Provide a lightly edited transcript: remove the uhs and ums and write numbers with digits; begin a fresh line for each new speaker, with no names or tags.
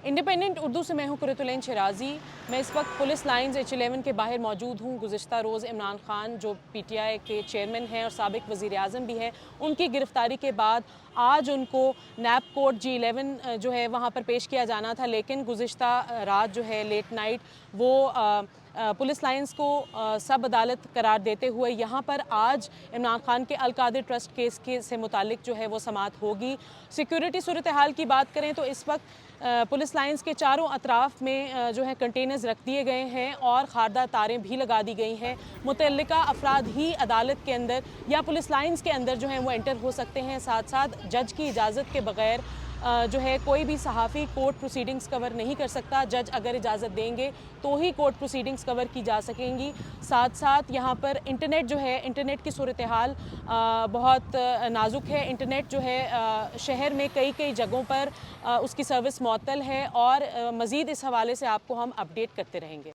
Independent Urdu से मैं हूँ कुरतुलैन शराजी। मैं इस वक्त पुलिस लाइन्स H11 के बाहर मौजूद हूँ। गुज़िश्ता रोज़ इमरान खान जो PTI के चेयरमैन हैं और साबिक वज़ीर आज़म भी हैं, उनकी गिरफ़्तारी के बाद आज उनको नैब कोर्ट G11 जो है वहाँ पर पेश किया जाना था, लेकिन गुज़िश्ता रात जो है लेट नाइट वो पुलिस लाइन्स को सब अदालत करार देते हुए यहाँ पर आज इमरान खान के अल-कादिर ट्रस्ट केस के से मुतालिक जो है वो समाअत होगी। सिक्योरिटी सूरत हाल की बात करें तो इस वक्त पुलिस लाइन्स के चारों अतराफ में जो है कंटेनर्स रख दिए गए हैं और खारदार तारें भी लगा दी गई हैं। मुतल्लिका अफराद ही अदालत के अंदर या पुलिस लाइन्स के अंदर जो है वो एंटर हो सकते हैं। साथ साथ जज की इजाज़त के बगैर जो है कोई भी सहाफ़ी कोर्ट प्रोसीडिंग्स कवर नहीं कर सकता। जज अगर इजाज़त देंगे तो ही कोर्ट प्रोसीडिंग्स कवर की जा सकेंगी। साथ साथ यहाँ पर इंटरनेट जो है, इंटरनेट की सूरत हाल बहुत नाजुक है। इंटरनेट जो है शहर में कई कई जगहों पर उसकी सर्विस मुअत्तल है और मज़ीद इस हवाले से आपको हम अपडेट करते रहेंगे।